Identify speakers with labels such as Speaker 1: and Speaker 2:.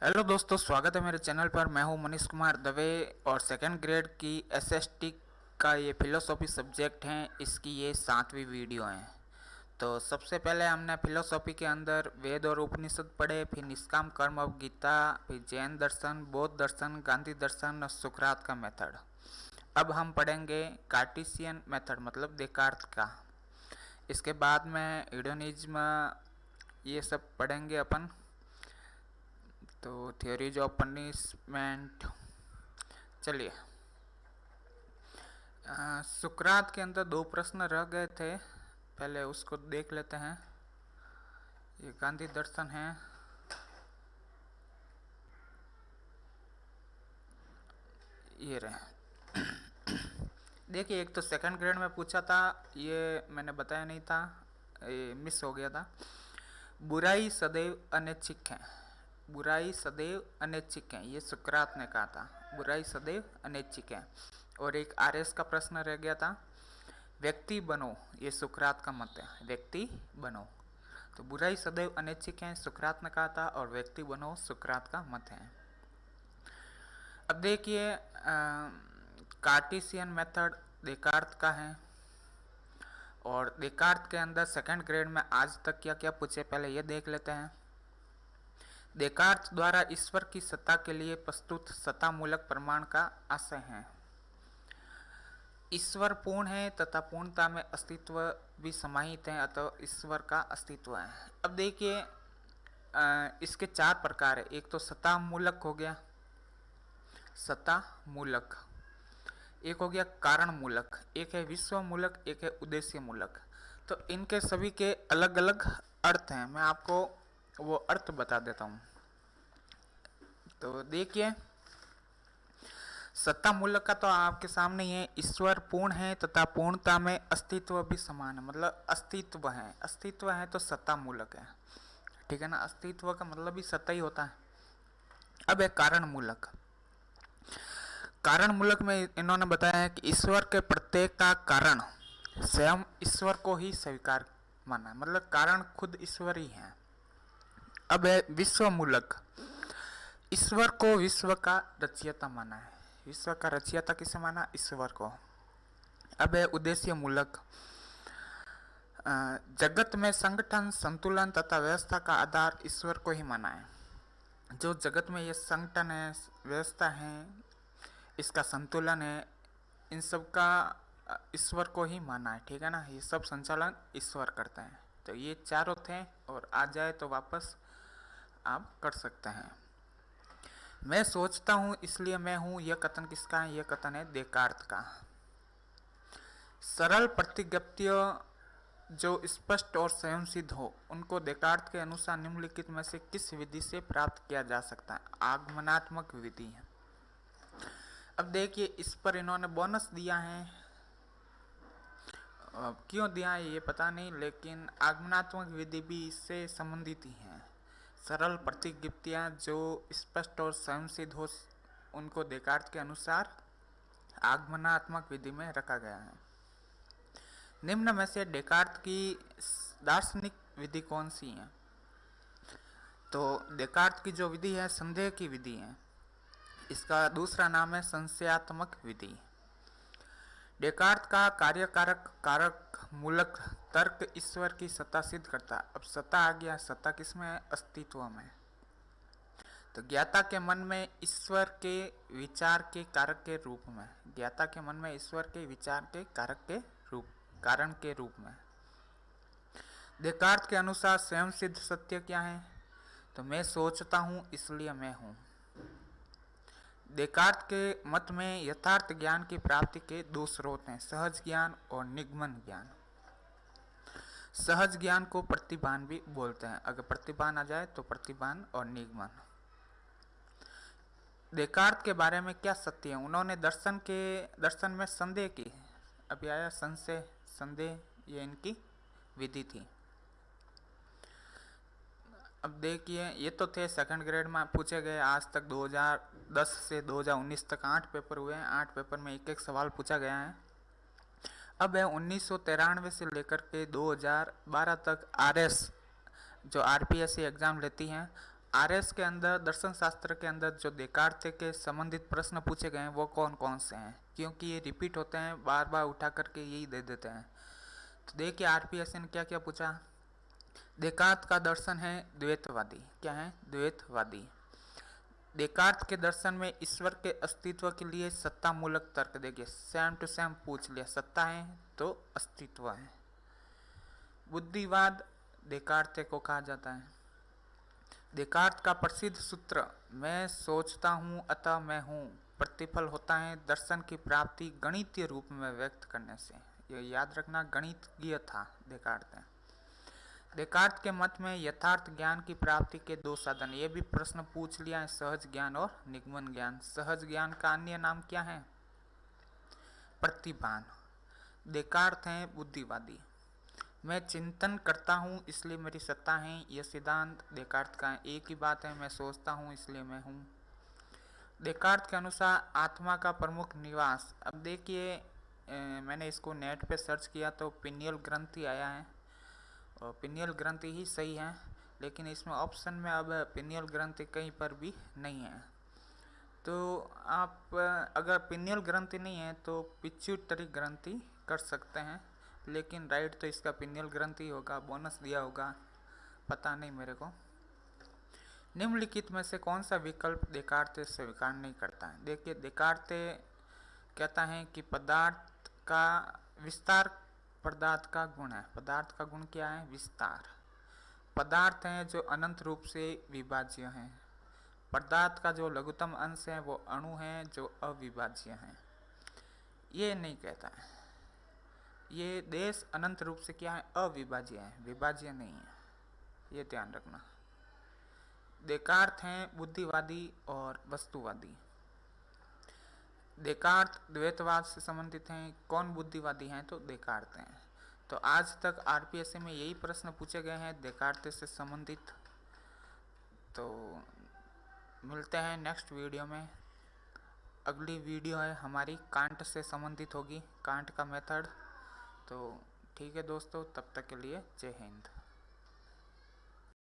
Speaker 1: Hello दोस्तों, स्वागत है मेरे चैनल पर। मैं हूं मनीष कुमार दवे और सेकंड ग्रेड की एसएसटी का ये फिलोसॉफी सब्जेक्ट है। इसकी ये 7वीं वीडियो है। तो सबसे पहले हमने फिलोसॉफी के अंदर वेद और उपनिषद पढ़े, फिर निष्काम कर्म और गीता, फिर जैन दर्शन, बौद्ध दर्शन, गांधी दर्शन और सुकरात का मेथड। अब हम पढ़ेंगे कार्टेशियन मेथड मतलब देकार्त का। इसके बाद में हीडोनिज्म, ये सब पढ़ेंगे अपन। तो थ्योरीज ऑफ पनिशमेंट। चलिए, सुकरात के अंदर 2 प्रश्न रह गए थे, पहले उसको देख लेते हैं। ये गांधी दर्शन है, ये रहे। देखिए, एक तो सेकंड ग्रेड में पूछा था, ये मैंने बताया नहीं था, ये मिस हो गया था। बुराई सदैव अनैच्छिक है, बुराई सदैव अनैच्छिक है, ये सुकरात ने कहा था। बुराई सदैव अनैच्छिक है। और एक आरएस का प्रश्न रह गया था, व्यक्ति बनो, ये सुकरात का मत है, व्यक्ति बनो। तो बुराई सदैव अनैच्छिक है, सुकरात ने कहा था, और व्यक्ति बनो सुकरात का मत है। अब देखिए, कार्टेशियन मेथड देकार्त का है, और देकार्त के अंदर सेकंड ग्रेड में आज तक क्या क्या पूछे पहले ये देख लेते हैं। देकार्त द्वारा ईश्वर की सत्ता के लिए प्रस्तुत सत्ता मूलक प्रमाण का आशय है। ईश्वर पूर्ण है तथा पूर्णता में अस्तित्व भी समाहित है, अतः ईश्वर का अस्तित्व है। अब देखिए, इसके 4 प्रकार है। एक तो सत्ता मूलक हो गया, सत्ता मूलक। एक हो गया कारण मूलक, एक है विश्व मूलक, एक है उद्देश्य मूलक। तो इनके सभी के अलग अलग अर्थ हैं, मैं आपको वो अर्थ बता देता हूँ। तो देखिए, सत्ता मूलक का तो आपके सामने ही है। ईश्वर पूर्ण है तथा पूर्णता में अस्तित्व भी समान है, मतलब अस्तित्व है। अस्तित्व है तो सत्ता मूलक है, ठीक है ना। अस्तित्व का मतलब भी सत्ता ही होता है। अब है कारण मूलक। कारण मूलक में इन्होंने बताया है कि ईश्वर के प्रत्येक का कारण स्वयं ईश्वर को ही स्वीकार माना है, मतलब कारण खुद ईश्वर ही है। अब है विश्व मूलक। ईश्वर को विश्व का रचयिता माना है। विश्व का रचयिता किसे माना? ईश्वर को। अब है उद्देश्य मूलक। जगत में संगठन, संतुलन तथा व्यवस्था का आधार ईश्वर को ही माना है। जो जगत में ये संगठन है, व्यवस्था है, इसका संतुलन है, इन सब का ईश्वर को ही माना है, ठीक है ना। ये सब संचालन ईश्वर करते हैं। तो ये चारों थे, और आ जाए तो वापस आप कर सकते हैं। मैं सोचता हूँ इसलिए मैं हूँ, यह कथन किसका है? यह कथन है देकार्त का। सरल प्रतिज्ञप्तियों जो स्पष्ट और स्वयं सिद्ध हो, उनको देकार्त के अनुसार निम्नलिखित में से किस विधि से प्राप्त किया जा सकता है? आगमनात्मक विधि है। अब देखिए, इस पर इन्होंने बोनस दिया है। क्यों दिया है ये पता नहीं, लेकिन आगमनात्मक विधि भी इससे संबंधित ही है। सरल प्रतिज्ञप्तियाँ जो स्पष्ट और स्वयं सिद्ध हो, उनको देकार्त के अनुसार आगमनात्मक विधि में रखा गया है। निम्न में से देकार्त की दार्शनिक विधि कौन सी है? तो देकार्त की जो विधि है संदेह की विधि है। इसका दूसरा नाम है संशयात्मक विधि। देकार्त का कार्यकारक कारक मूलक तर्क ईश्वर की सत्ता सिद्ध करता है। अब सत्ता आ गया, सत्ता किसमें है? अस्तित्व में। तो ज्ञाता के मन में ईश्वर के विचार के कारक के रूप में, ज्ञाता के मन में ईश्वर के विचार के कारक के रूप, कारण के रूप में। देकार्त के अनुसार स्वयं सिद्ध सत्य क्या है? तो मैं सोचता हूँ इसलिए मैं हूँ। देकार्त के मत में यथार्थ ज्ञान की प्राप्ति के 2 स्रोत हैं, सहज ज्ञान और निगमन ज्ञान। सहज ज्ञान को प्रतिभान भी बोलते हैं। अगर प्रतिभान आ जाए तो प्रतिभान और निगमन। देकार्त के बारे में क्या सत्य है? उन्होंने दर्शन में संदेह की। अभी आया संशय, संदेह, ये इनकी विधि थी। अब देखिए, ये तो थे सेकंड ग्रेड में पूछे गए। आज तक 2010 से 2019 तक 8 पेपर हुए हैं। 8 पेपर में एक एक सवाल पूछा गया है। अब है 1993 से लेकर के 2012 तक आरएस जो आरपीएससी एग्ज़ाम लेती हैं, आरएस के अंदर, दर्शन शास्त्र के अंदर जो देकार्त के संबंधित प्रश्न पूछे गए हैं वो कौन कौन से हैं, क्योंकि ये रिपीट होते हैं, बार बार उठा करके यही दे देते हैं। तो देखिए आरपीएससी ने क्या क्या पूछा। देकार्त का दर्शन है द्वैतवादी। क्या है? द्वैतवादी। देकार्त के दर्शन में ईश्वर के अस्तित्व के लिए सत्ता मूलक तर्क। देखिए सेम टू सेम पूछ लिया, सत्ता है तो अस्तित्व है। बुद्धिवाद देकार्त को कहा जाता है। देकार्त का प्रसिद्ध सूत्र मैं सोचता हूँ अतः मैं हूँ प्रतिफल होता है दर्शन की प्राप्ति गणितीय रूप में व्यक्त करने से। ये याद रखना, गणितीय था देकार्त। देकार्त के मत में यथार्थ ज्ञान की प्राप्ति के दो साधन। ये भी प्रश्न पूछ लिया है, सहज ज्ञान और निगमन ज्ञान। सहज ज्ञान का अन्य नाम क्या है? प्रतिभान। देकार्त है बुद्धिवादी। मैं चिंतन करता हूँ इसलिए मेरी सत्ता है, यह सिद्धांत देकार्त का है। एक ही बात है, मैं सोचता हूँ इसलिए मैं हूँ। देकार्त के अनुसार आत्मा का प्रमुख निवास। अब देखिए मैंने इसको नेट पे सर्च किया तो पिनियल ग्रंथि आया है, और पिनियल ग्रंथि ही सही है, लेकिन इसमें ऑप्शन में अब पिनियल ग्रंथि कहीं पर भी नहीं है। तो आप अगर पिनियल ग्रंथि नहीं है तो पिट्यूटरी ग्रंथि कर सकते हैं, लेकिन राइट तो इसका पिनियल ग्रंथि होगा। बोनस दिया होगा, पता नहीं मेरे को। निम्नलिखित में से कौन सा विकल्प देकार्त स्वीकार नहीं करता है? देखिए देकार्त कहता है कि पदार्थ का विस्तार पदार्थ का गुण है। पदार्थ का गुण क्या है? विस्तार। पदार्थ हैं जो अनंत रूप से विभाज्य हैं। पदार्थ का जो लघुतम अंश है वो अणु है जो अविभाज्य हैं। ये नहीं कहता है। ये देश अनंत रूप से क्या है? अविभाज्य है, विभाज्य नहीं है, ये ध्यान रखना। देकार्त हैं बुद्धिवादी और वस्तुवादी। देकार्त द्वैतवाद से संबंधित हैं। कौन बुद्धिवादी हैं? तो देकार्त हैं। तो आज तक आरपीएससी में यही प्रश्न पूछे गए हैं देकार्त से संबंधित। तो मिलते हैं नेक्स्ट वीडियो में। अगली वीडियो है हमारी कांट से संबंधित होगी, कांट का मेथड। तो ठीक है दोस्तों, तब तक के लिए जय हिंद।